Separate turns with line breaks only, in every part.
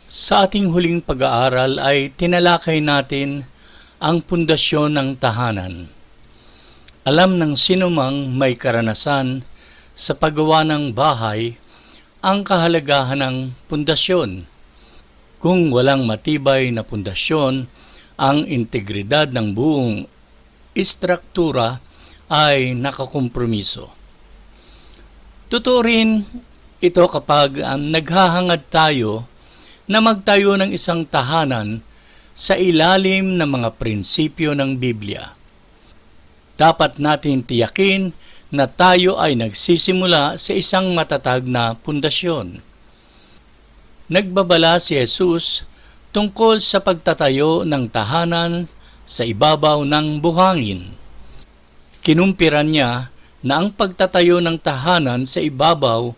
Sa ating huling pag-aaral ay tinalakay natin ang pundasyon ng tahanan. Alam ng sinumang may karanasan sa paggawa ng bahay ang kahalagahan ng pundasyon. Kung walang matibay na pundasyon, ang integridad ng buong istruktura ay nakakompromiso. Totoo rin ito kapag naghahangad tayo na magtayo ng isang tahanan sa ilalim ng mga prinsipyo ng Biblia. Dapat natin tiyakin na tayo ay nagsisimula sa isang matatag na pundasyon. Nagbabala si Jesus tungkol sa pagtatayo ng tahanan sa ibabaw ng buhangin. Kinumpiran niya na ang pagtatayo ng tahanan sa ibabaw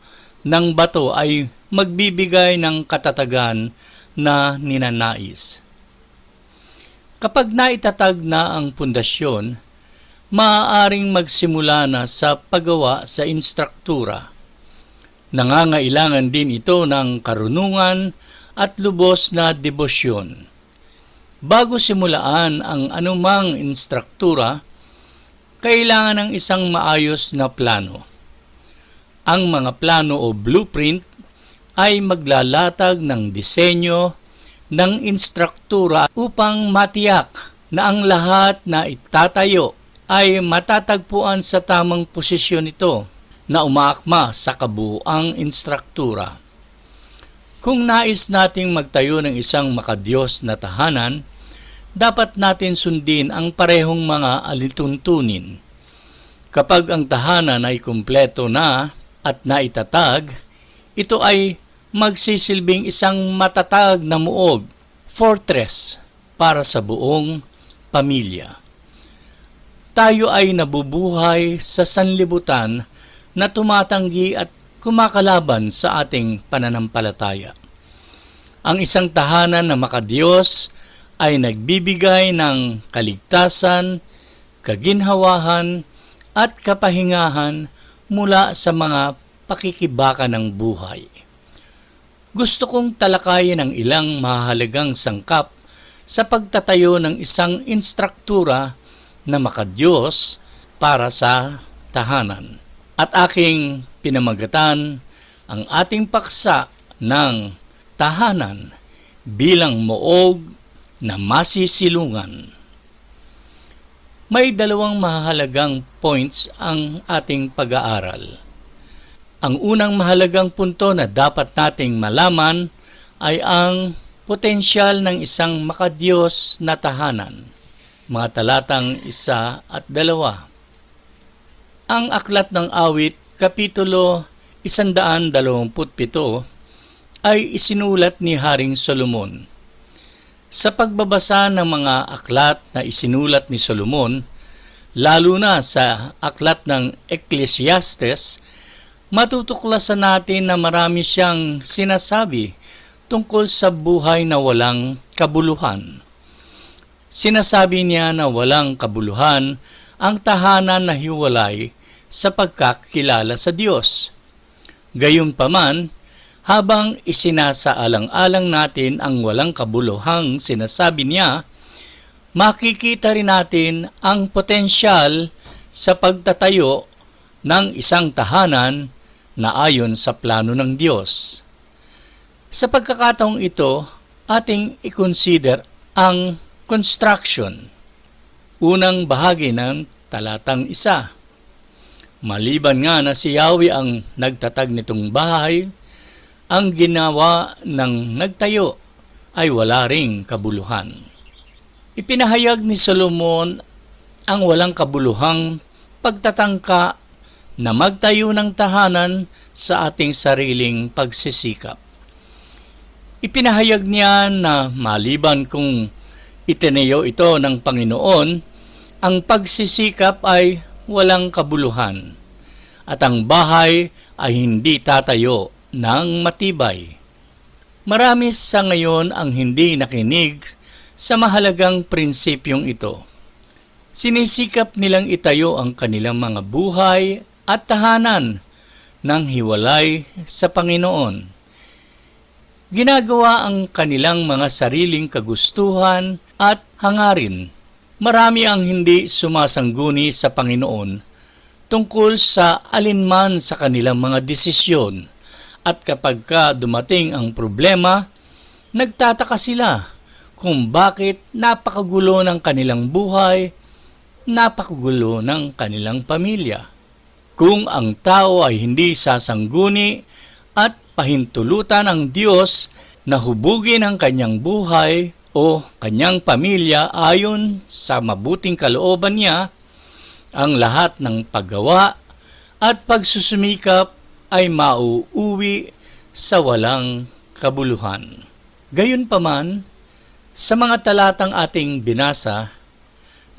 ng bato ay magbibigay ng katatagan na ninanais. Kapag naitatag na ang pundasyon, maaaring magsimula na sa paggawa sa instruktura. Nangangailangan din ito ng karunungan at lubos na debosyon. Bago simulaan ang anumang instruktura, kailangan ng isang maayos na plano. Ang mga plano o blueprint ay maglalatag ng disenyo ng instruktura upang matiyak na ang lahat na itatayo ay matatagpuan sa tamang posisyon nito na umaakma sa kabuuang instruktura. Kung nais nating magtayo ng isang makadiyos na tahanan, dapat natin sundin ang parehong mga alituntunin. Kapag ang tahanan ay kumpleto na at naitatag, ito ay magsisilbing isang matatag na muog, fortress, para sa buong pamilya. Tayo ay nabubuhay sa sanlibutan na tumatanggi at kumakalaban sa ating pananampalataya. Ang isang tahanan na makadiyos ay nagbibigay ng kaligtasan, kaginhawahan at kapahingahan mula sa mga pakikibaka ng buhay. Gusto kong talakayin ang ilang mahalagang sangkap sa pagtatayo ng isang instruktura na makadiyos para sa tahanan. At aking pinamagatan ang ating paksa ng tahanan bilang muog na masisilungan. May dalawang mahalagang points ang ating pag-aaral. Ang unang mahalagang punto na dapat nating malaman ay ang potensyal ng isang makadiyos na tahanan. Mga talatang 1 at 2. Ang Aklat ng Awit, Kapitulo 127 ay isinulat ni Haring Solomon. Sa pagbabasa ng mga aklat na isinulat ni Solomon, lalo na sa aklat ng Ecclesiastes, matutuklasan natin na marami siyang sinasabi tungkol sa buhay na walang kabuluhan. Sinasabi niya na walang kabuluhan ang tahanan na hiwalay sa pagkakilala sa Diyos. Gayunpaman, habang isinasaalang-alang natin ang walang kabuluhang sinasabi niya, makikita rin natin ang potensyal sa pagtatayo ng isang tahanan na ayon sa plano ng Diyos. Sa pagkakataong ito, ating i-consider ang construction. Unang bahagi ng talatang 1. Maliban nga na si Yahweh ang nagtatag nitong bahay, ang ginawa ng nagtayo ay wala ring kabuluhan. Ipinahayag ni Solomon ang walang kabuluhang pagtatangka na magtayo ng tahanan sa ating sariling pagsisikap. Ipinahayag niya na maliban kung itinayo ito ng Panginoon, ang pagsisikap ay walang kabuluhan at ang bahay ay hindi tatayo ng matibay. Marami sa ngayon ang hindi nakinig sa mahalagang prinsipyong ito. Sinisikap nilang itayo ang kanilang mga buhay at tahanan ng hiwalay sa Panginoon. ginagawa ang kanilang mga sariling kagustuhan at hangarin. Marami ang hindi sumasangguni sa Panginoon tungkol sa alinman sa kanilang mga desisyon, at kapag dumating ang problema, nagtataka sila kung bakit napakagulo ng kanilang buhay, napakagulo ng kanilang pamilya. Kung ang tao ay hindi sasangguni at pahintulutan ng Diyos na hubugin ang kanyang buhay o kanyang pamilya ayon sa mabuting kalooban niya, ang lahat ng paggawa at pagsusumikap ay mauuwi sa walang kabuluhan. Gayunpaman, sa mga talatang ating binasa,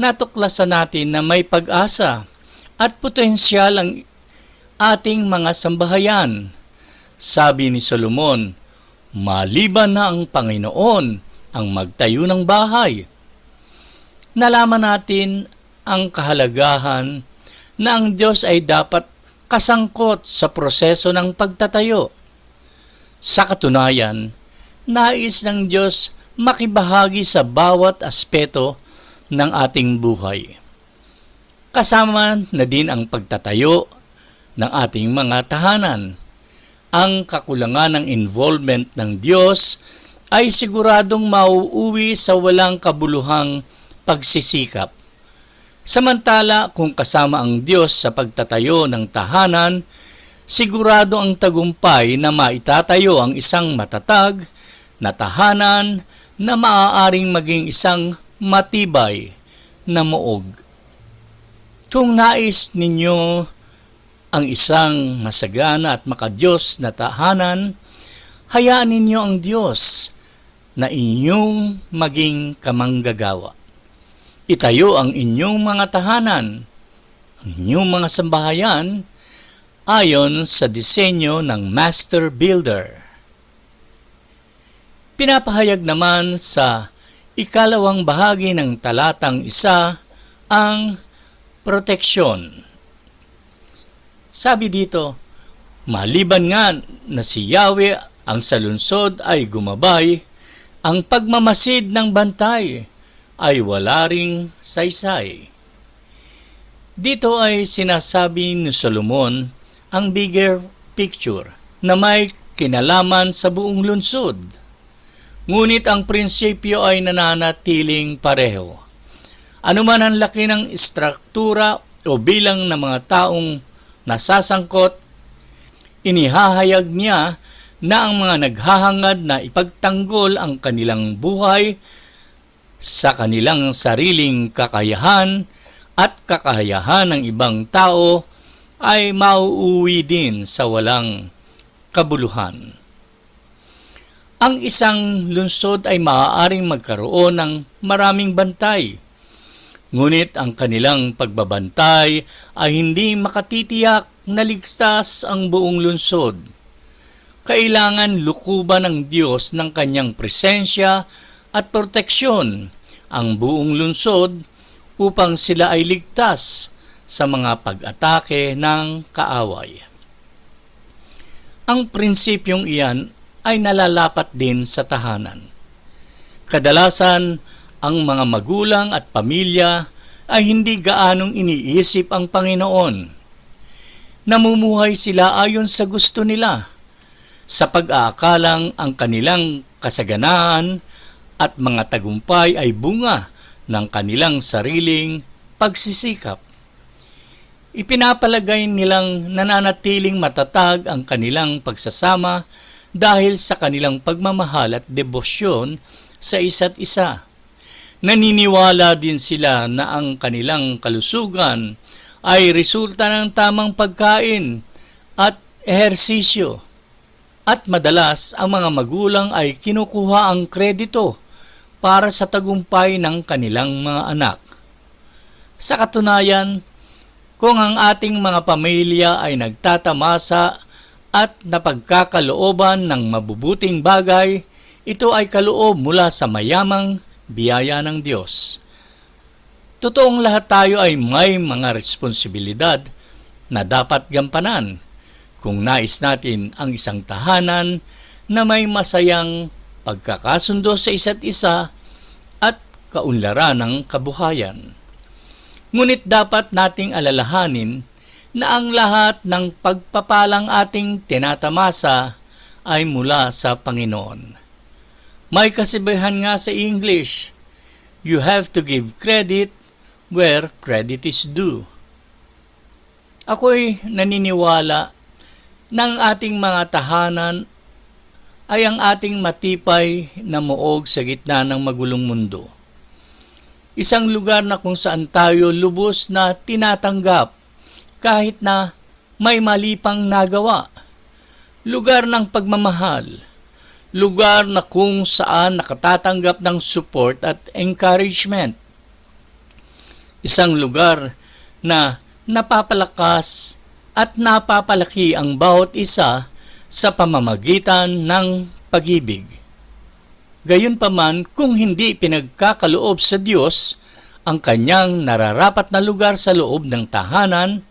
natuklasan natin na may pag-asa at potensyal ang ating mga sambahayan. Sabi ni Solomon, maliban na ang Panginoon ang magtayo ng bahay. Nalaman natin ang kahalagahan na ang Diyos ay dapat kasangkot sa proseso ng pagtatayo. Sa katunayan, nais ng Diyos makibahagi sa bawat aspeto ng ating buhay. Kasama na din ang pagtatayo ng ating mga tahanan. Ang kakulangan ng involvement ng Diyos ay siguradong mauuwi sa walang kabuluhang pagsisikap. Samantala, kung kasama ang Diyos sa pagtatayo ng tahanan, sigurado ang tagumpay na maitatayo ang isang matatag na tahanan na maaaring maging isang matibay na muog. Kung nais ninyo ang isang masagana at makadiyos na tahanan, hayaan ninyo ang Diyos na inyong maging kamanggagawa. Itayo ang inyong mga tahanan, ang inyong mga sambahayan, ayon sa disenyo ng Master Builder. Pinapahayag naman sa ikalawang bahagi ng talatang 1 ang proteksyon. Sabi dito, maliban nga na si Yahweh ang sa lungsod ay gumabay, ang pagmamasid ng bantay ay wala ring saysay. Dito ay sinasabi ni Solomon ang bigger picture na may kinalaman sa buong lungsod. Ngunit ang prinsipyo ay nananatiling pareho. Anuman ang laki ng istruktura o bilang ng mga taong nasasangkot, inihahayag niya na ang mga naghahangad na ipagtanggol ang kanilang buhay sa kanilang sariling kakayahan at kakayahan ng ibang tao ay mauuwi din sa walang kabuluhan. Ang isang lungsod ay maaaring magkaroon ng maraming bantay, ngunit ang kanilang pagbabantay ay hindi makatitiyak na ligtas ang buong lungsod. Kailangan lukuban ng Diyos ng kanyang presensya at proteksyon ang buong lungsod upang sila ay ligtas sa mga pag-atake ng kaaway. Ang prinsipyong iyan ay nalalapat din sa tahanan. Kadalasan, ang mga magulang at pamilya ay hindi gaanong iniisip ang Panginoon. Namumuhay sila ayon sa gusto nila, sa pag-aakalang ang kanilang kasaganaan at mga tagumpay ay bunga ng kanilang sariling pagsisikap. Ipinapalagay nilang nananatiling matatag ang kanilang pagsasama dahil sa kanilang pagmamahal at debosyon sa isa't isa. Naniniwala din sila na ang kanilang kalusugan ay resulta ng tamang pagkain at ehersisyo. At madalas, ang mga magulang ay kinukuha ang kredito para sa tagumpay ng kanilang mga anak. Sa katunayan, kung ang ating mga pamilya ay nagtatamasa at napagkakalooban ng mabubuting bagay, ito ay kaloob mula sa mayamang biyaya ng Diyos. Totoong lahat tayo ay may mga responsibilidad na dapat gampanan kung nais natin ang isang tahanan na may masayang pagkakasundo sa isa't isa at kaunlaran ng kabuhayan. Ngunit dapat nating alalahanin na ang lahat ng pagpapalang ating tinatamasa ay mula sa Panginoon. May kasibahan nga sa English, you have to give credit where credit is due. Ako'y naniniwala na ang ating mga tahanan ay ang ating matibay na muog sa gitna ng magulong mundo. Isang lugar na kung saan tayo lubos na tinatanggap kahit na may mali pang nagawa. Lugar ng pagmamahal. Lugar na kung saan nakatatanggap ng support at encouragement. Isang lugar na napapalakas at napapalaki ang bawat isa sa pamamagitan ng pag-ibig. Gayunpaman, kung hindi pinagkakaloob sa Diyos ang kanyang nararapat na lugar sa loob ng tahanan,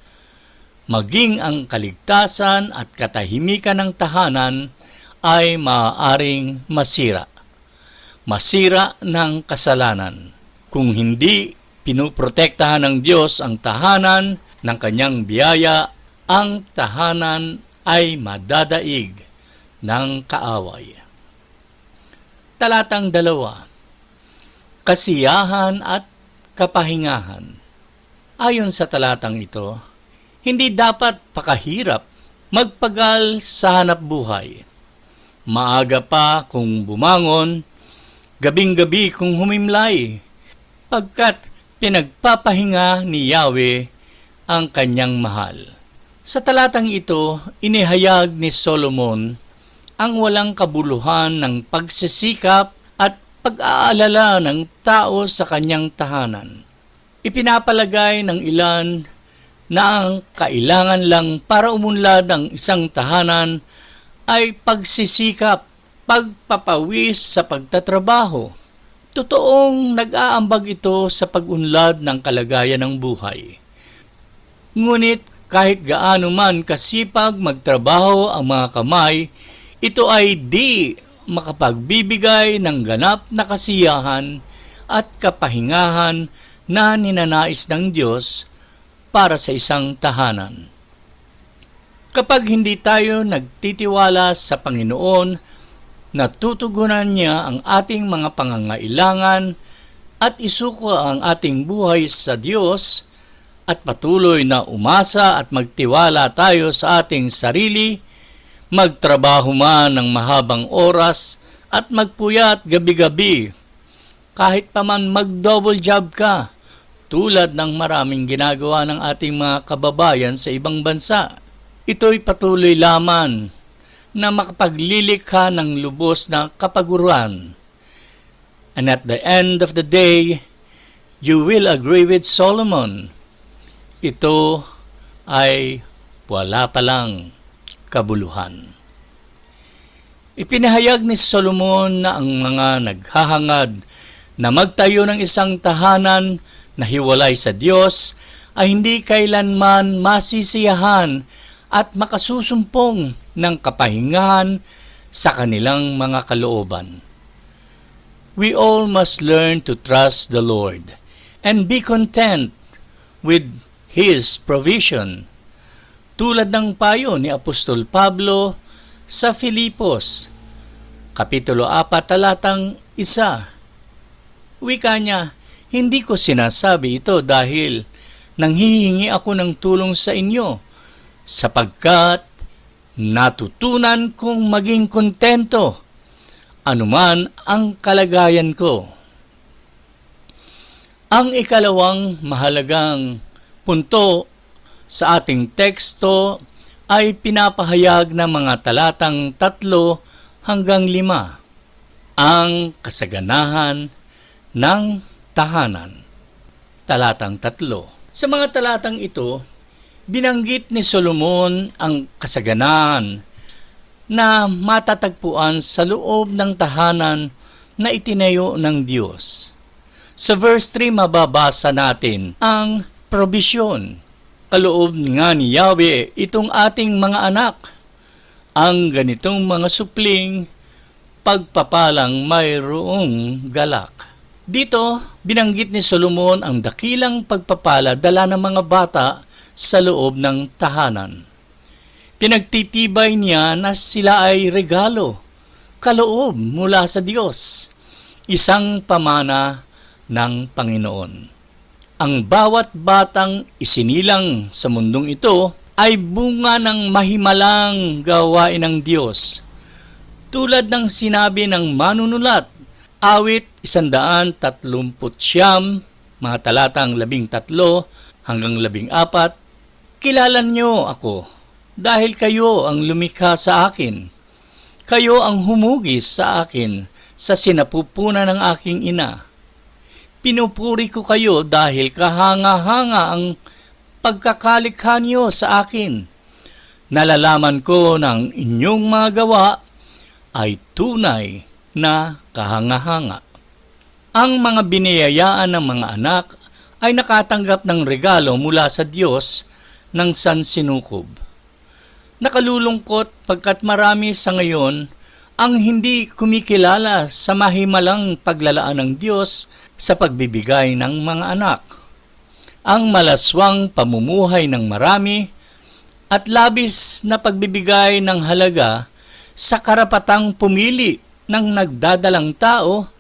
maging ang kaligtasan at katahimikan ng tahanan ay maaaring masira. Masira ng kasalanan. Kung hindi pinoprotektahan ng Diyos ang tahanan ng kanyang biyaya, ang tahanan ay madadaig ng kaaway. Talatang 2. Kasiyahan at kapahingahan. Ayon sa talatang ito, hindi dapat pakahirap magpagal sa hanap buhay. Maaga pa kung bumangon, gabing-gabi kung humimlay, pagkat pinagpapahinga ni Yahweh ang kanyang mahal. Sa talatang ito, inihayag ni Solomon ang walang kabuluhan ng pagsisikap at pag-aalala ng tao sa kanyang tahanan. Ipinapalagay ng ilan na ang kailangan lang para umunlad ang isang tahanan ay pagsisikap, pagpapawis sa pagtatrabaho. Totoong nag-aambag ito sa pag-unlad ng kalagayan ng buhay. Ngunit kahit gaano man kasipag magtrabaho ang mga kamay, ito ay di makapagbibigay ng ganap na kasiyahan at kapahingahan na ninanais ng Diyos para sa isang tahanan. Kapag hindi tayo nagtitiwala sa Panginoon, natutugunan niya ang ating mga pangangailangan at isuko ang ating buhay sa Diyos, at patuloy na umasa at magtiwala tayo sa ating sarili, magtrabaho man ng mahabang oras at magpuyat gabi-gabi, kahit pa man mag-double job ka, tulad ng maraming ginagawa ng ating mga kababayan sa ibang bansa. Ito'y patuloy lamang na makapaglilikha ng lubos na kapaguran. And at the end of the day, you will agree with Solomon. Ito ay wala palang kabuluhan. Ipinahayag ni Solomon na ang mga naghahangad na magtayo ng isang tahanan na hiwalay sa Diyos ay hindi kailanman masisiyahan at makasusumpong ng kapahingahan sa kanilang mga kalooban. We all must learn to trust the Lord and be content with His provision. Tulad ng payo ni Apostol Pablo sa Filipos, Kapitulo 4, talatang 1. Wika niya, hindi ko sinasabi ito dahil nanghihingi ako ng tulong sa inyo, sapagkat natutunan kong maging kontento anuman ang kalagayan ko. Ang ikalawang mahalagang punto sa ating teksto ay pinapahayag ng mga talatang 3 hanggang 5, ang kasaganahan ng tahanan. Talatang 3. Sa mga talatang ito, binanggit ni Solomon ang kasaganahan na matatagpuan sa loob ng tahanan na itinayo ng Diyos. Sa verse 3 mababasa natin ang probisyon. Kaloob nga ni Yahweh itong ating mga anak, ang ganitong mga supling pagpapalang mayroong galak. Dito, binanggit ni Solomon ang dakilang pagpapala dala ng mga bata sa loob ng tahanan. Pinagtitibay niya na sila ay regalo, kaloob mula sa Diyos, isang pamana ng Panginoon. Ang bawat batang isinilang sa mundong ito ay bunga ng mahimalang gawain ng Diyos. Tulad ng sinabi ng manunulat, awit 139, mga talatang 13 hanggang 14, kilala niyo ako, dahil kayo ang lumikha sa akin. Kayo ang humugis sa akin sa sinapupunan ng aking ina. Pinupuri ko kayo dahil kahanga-hanga ang pagkakalikha niyo sa akin. Nalalaman ko ng inyong mga gawa ay tunay na kahanga-hanga. Ang mga biniyayaan ng mga anak ay nakatanggap ng regalo mula sa Diyos ng sansinukob. Nakalulungkot pagkat marami sa ngayon ang hindi kumikilala sa mahimalang paglalaan ng Diyos sa pagbibigay ng mga anak. Ang malaswang pamumuhay ng marami at labis na pagbibigay ng halaga sa karapatang pumili ng nagdadalang tao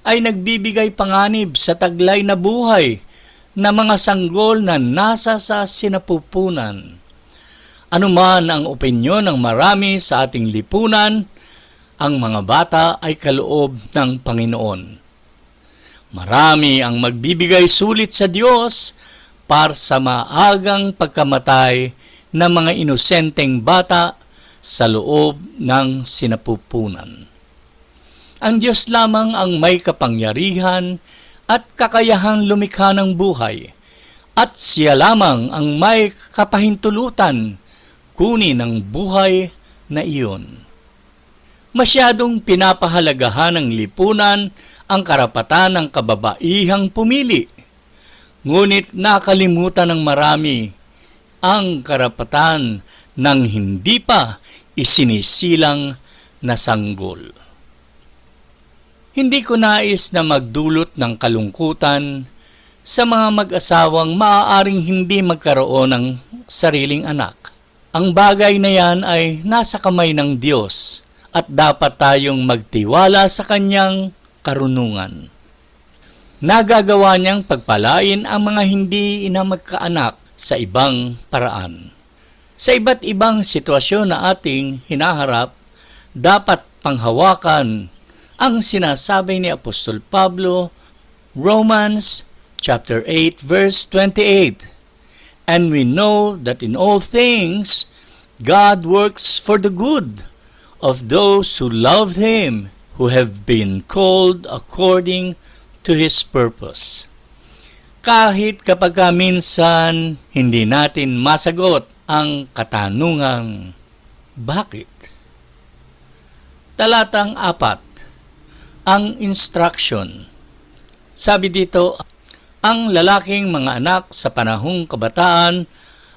ay nagbibigay panganib sa taglay na buhay na mga sanggol na nasa sa sinapupunan. Anuman ang opinyon ng marami sa ating lipunan, ang mga bata ay kaloob ng Panginoon. Marami ang magbibigay sulit sa Diyos para sa maagang pagkamatay ng mga inosenteng bata sa loob ng sinapupunan. Ang Diyos lamang ang may kapangyarihan at kakayahang lumikha ng buhay, at siya lamang ang may kapahintulutan kunin ang buhay na iyon. Masyadong pinapahalagahan ng lipunan ang karapatan ng kababaihang pumili, ngunit nakalimutan ng marami ang karapatan ng hindi pa isinisilang na sanggol. Hindi ko nais na magdulot ng kalungkutan sa mga mag-asawang maaaring hindi magkaroon ng sariling anak. Ang bagay na yan ay nasa kamay ng Diyos at dapat tayong magtiwala sa Kanyang karunungan. Nagagawa niyang pagpalain ang mga hindi ina magkaanak sa ibang paraan. Sa iba't ibang sitwasyon na ating hinaharap, dapat panghawakan ang sinasabi ni Apostol Pablo, Romans chapter 8 verse 28. And we know that in all things God works for the good of those who love Him, who have been called according to His purpose. Kahit kapag minsan hindi natin masagot ang katanungang bakit? Talatang 4, ang instruction. Sabi dito, ang lalaking mga anak sa panahong kabataan,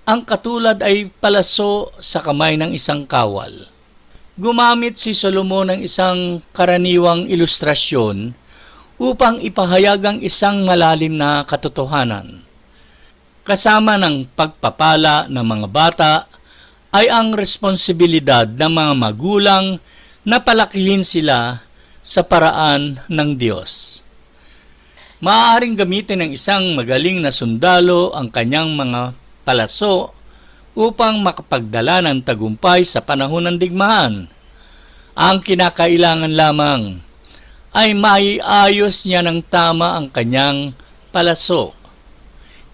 ang katulad ay palaso sa kamay ng isang kawal. Gumamit si Solomon ng isang karaniwang ilustrasyon upang ipahayag ang isang malalim na katotohanan. Kasama ng pagpapala ng mga bata ay ang responsibilidad ng mga magulang na palakihin sila sa paraan ng Diyos. Maaaring gamitin ng isang magaling na sundalo ang kanyang mga palaso upang makapagdala ng tagumpay sa panahon ng digmaan. Ang kinakailangan lamang ay maiayos niya ng tama ang kanyang palaso.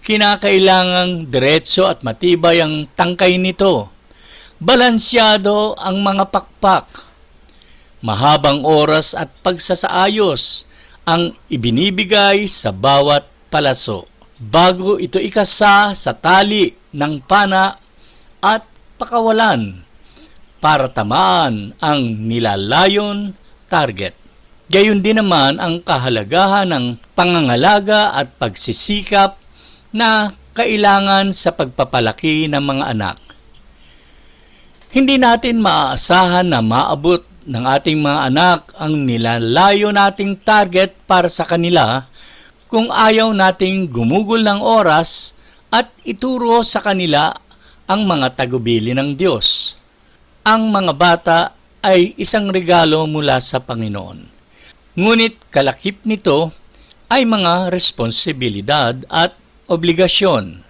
Kinakailangang diretso at matibay ang tangkay nito. Balansyado ang mga pakpak. Mahabang oras at pagsasaayos ang ibinibigay sa bawat palaso bago ito ikasa sa tali ng pana at pakawalan para tamaan ang nilalayon target. Gayon din naman ang kahalagahan ng pangangalaga at pagsisikap na kailangan sa pagpapalaki ng mga anak. Hindi natin maaasahan na maabot ng ating mga anak ang nilalayo nating target para sa kanila kung ayaw nating gumugol ng oras at ituro sa kanila ang mga tagubilin ng Diyos. Ang mga bata ay isang regalo mula sa Panginoon. Ngunit kalakip nito ay mga responsibilidad at obligasyon.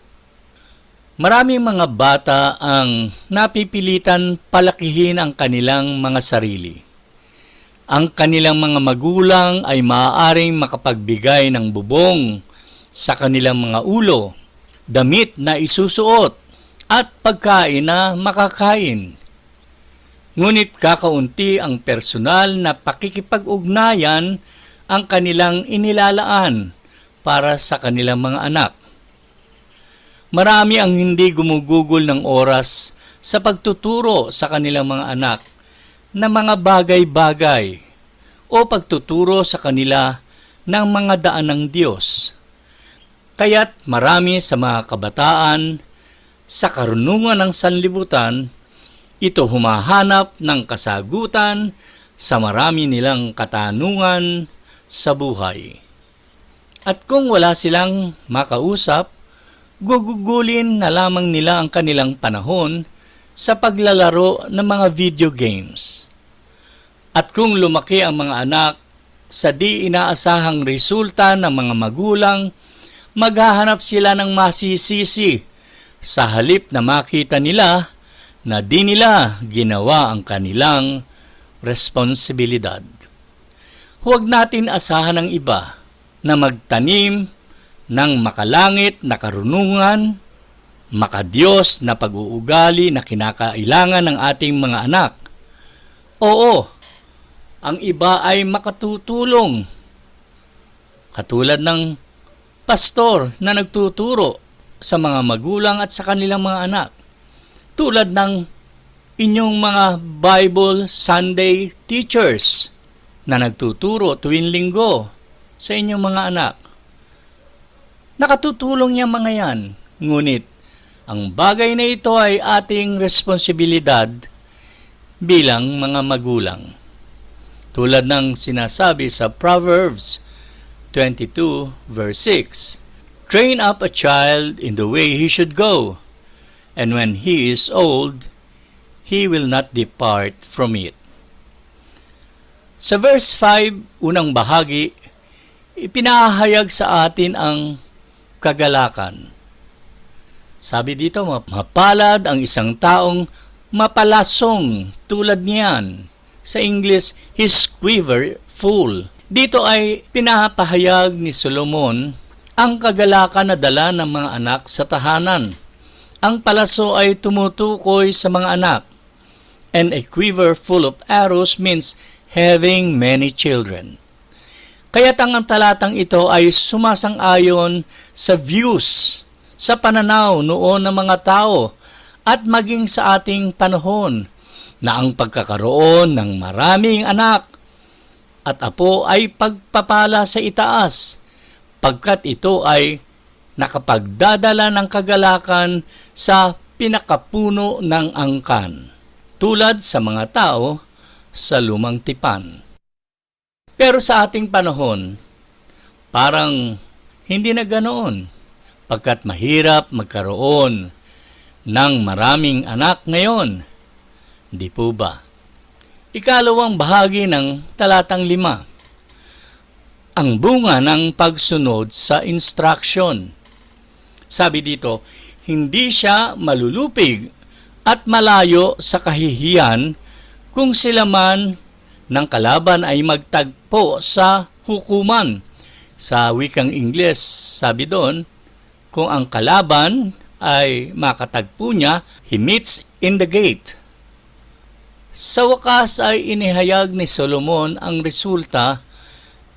Maraming mga bata ang napipilitan palakihin ang kanilang mga sarili. Ang kanilang mga magulang ay maaaring makapagbigay ng bubong sa kanilang mga ulo, damit na isusuot, at pagkain na makakain. Ngunit kakaunti ang personal na pakikipag-ugnayan ang kanilang inilalaan para sa kanilang mga anak. Marami ang hindi gumugugol ng oras sa pagtuturo sa kanilang mga anak na mga bagay-bagay o pagtuturo sa kanila ng mga daan ng Diyos. Kaya't marami sa mga kabataan sa karunungan ng sanlibutan, ito humahanap ng kasagutan sa marami nilang katanungan sa buhay. At kung wala silang makausap, gugugulin na lamang nila ang kanilang panahon sa paglalaro ng mga video games. At kung lumaki ang mga anak sa di inaasahang resulta ng mga magulang, maghahanap sila ng masisisi sa halip na makita nila na di nila ginawa ang kanilang responsibilidad. Huwag natin asahan ng iba na magtanim ng makalangit na karunungan, makadiyos na pag-uugali na kinakailangan ng ating mga anak. Oo, ang iba ay makatutulong. Katulad ng pastor na nagtuturo sa mga magulang at sa kanilang mga anak. Tulad ng inyong mga Bible Sunday teachers na nagtuturo tuwing linggo sa inyong mga anak. Nakatutulong niya mga yan. Ngunit, ang bagay na ito ay ating responsibilidad bilang mga magulang. Tulad ng sinasabi sa Proverbs 22 verse 6, "Train up a child in the way he should go, and when he is old, he will not depart from it." Sa verse 5, unang bahagi, ipinahayag sa atin ang kagalakan. Sabi dito, mapalad ang isang taong mapalasong tulad niyan. Sa English, his quiver full. Dito ay pinapahayag ni Solomon ang kagalakan na dala ng mga anak sa tahanan. Ang palaso ay tumutukoy sa mga anak. And a quiver full of arrows means having many children. Kaya't ang talatang ito ay sumasang-ayon sa views, sa pananaw noon ng mga tao at maging sa ating panahon na ang pagkakaroon ng maraming anak at apo ay pagpapala sa itaas, pagkat ito ay nakapagdadala ng kagalakan sa pinakapuno ng angkan, tulad sa mga tao sa lumang tipan. Pero sa ating panahon, parang hindi na ganoon, pagkat mahirap magkaroon ng maraming anak ngayon. Di po ba? Ikalawang bahagi ng talatang 5. Ang bunga ng pagsunod sa instruction. Sabi dito, hindi siya malulupig at malayo sa kahihiyan kung sila man ng kalaban ay magtagpo sa hukuman. Sa wikang Ingles, sabi doon, kung ang kalaban ay makatagpo niya, he meets in the gate. Sa wakas ay inihayag ni Solomon ang resulta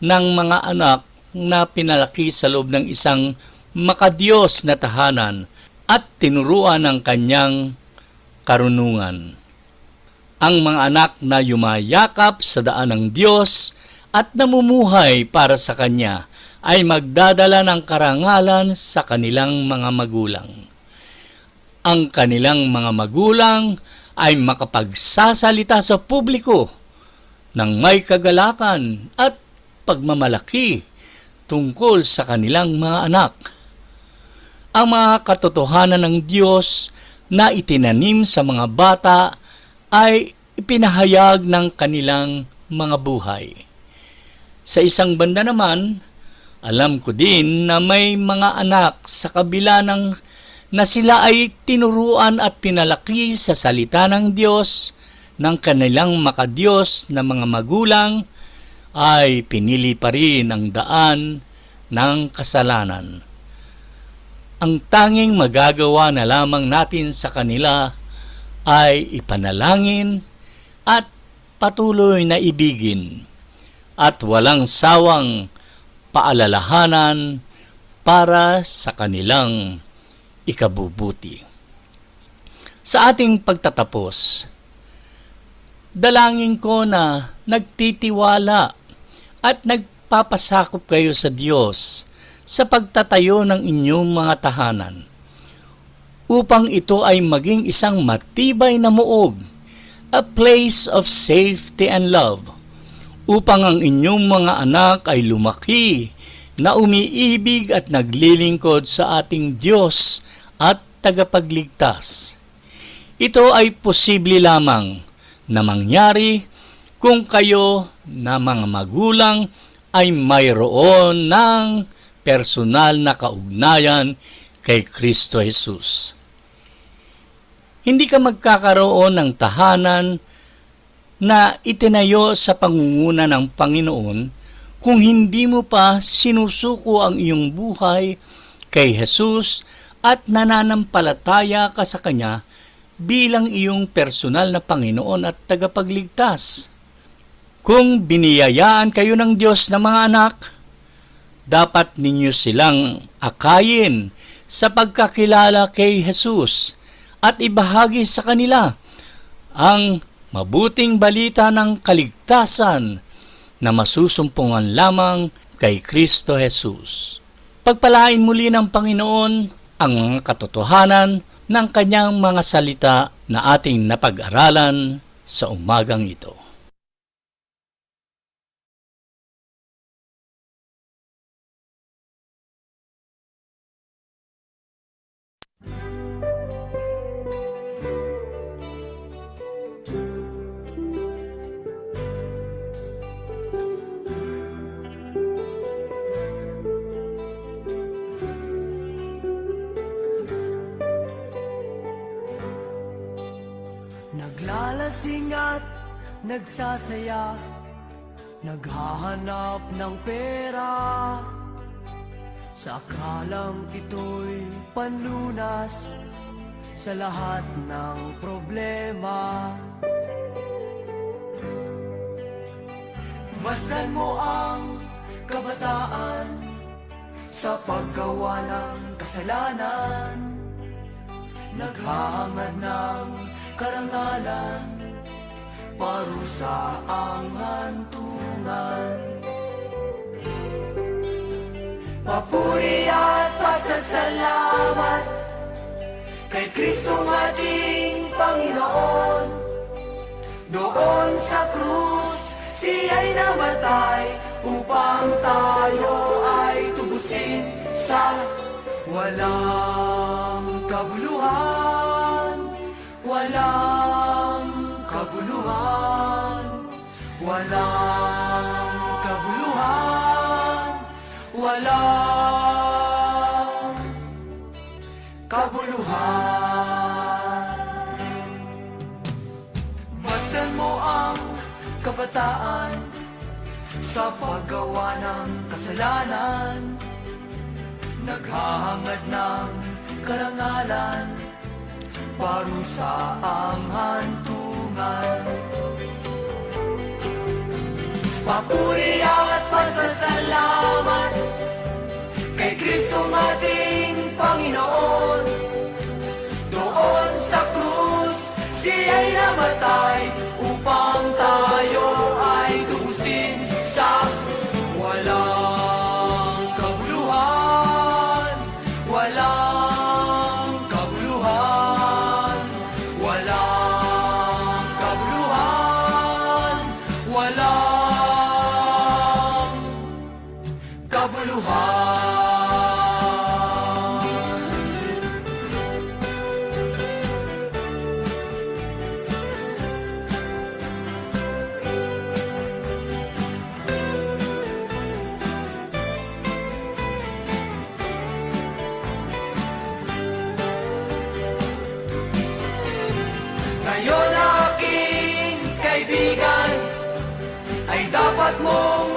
ng mga anak na pinalaki sa loob ng isang makadiyos na tahanan at tinuruan ng kanyang karunungan. Ang mga anak na yumayakap sa daan ng Diyos at namumuhay para sa Kanya ay magdadala ng karangalan sa kanilang mga magulang. Ang kanilang mga magulang ay makapagsasalita sa publiko ng may kagalakan at pagmamalaki tungkol sa kanilang mga anak. Ang mga katotohanan ng Diyos na itinanim sa mga bata ay ipinahayag ng kanilang mga buhay. Sa isang banda naman, alam ko din na may mga anak sa kabila ng na sila ay tinuruan at pinalaki sa salita ng Diyos ng kanilang makadiyos na mga magulang, ay pinili pa rin ang daan ng kasalanan. Ang tanging magagawa na lamang natin sa kanila ay ipanalangin at patuloy na ibigin at walang sawang paalalahanan para sa kanilang ikabubuti. Sa ating pagtatapos, dalangin ko na nagtitiwala at nagpapasakop kayo sa Diyos sa pagtatayo ng inyong mga tahanan upang ito ay maging isang matibay na muog, a place of safety and love, upang ang inyong mga anak ay lumaki na umiibig at naglilingkod sa ating Diyos at tagapagligtas. Ito ay posible lamang na mangyari kung kayo na mga magulang ay mayroon ng personal na kaugnayan kay Kristo Jesus. Hindi ka magkakaroon ng tahanan na itinayo sa pangunguna ng Panginoon kung hindi mo pa sinusuko ang iyong buhay kay Jesus at nananampalataya ka sa Kanya bilang iyong personal na Panginoon at tagapagligtas. Kung biniyayaan kayo ng Diyos na mga anak, dapat ninyo silang akayin sa pagkakilala kay Jesus at ibahagi sa kanila ang mabuting balita ng kaligtasan na masusumpungan lamang kay Kristo Jesus. Pagpalain muli ng Panginoon ang mga katotohanan ng kanyang mga salita na ating napag-aralan sa umagang ito.
Naglalasing at nagsasaya, naghahanap ng pera, sa akalang ito'y panlunas sa lahat ng problema. Masdan mo ang kabataan sa paggawa ng kasalanan, naghahangad ng karangalan, parusa ang hantungan. Papuri at pasasalamat kay Kristong ating Panginoon. Doon sa krus, siya'y namatay upang tayo ay tubusin sa walang kabuluhan. Walang kabuluhan, walang kabuluhan, walang kabuluhan. Masdan mo ang kabataan sa paggawa ng kasalanan, naghahangad ng karangalan, parusa ang hantungan. Papuri at pasasalamat kay Kristong ating Panginoon. Doon sa krus, siya'y namatay upang tayo ay tubusin sa walang kabuluhan, walang kabuluhan, walang mong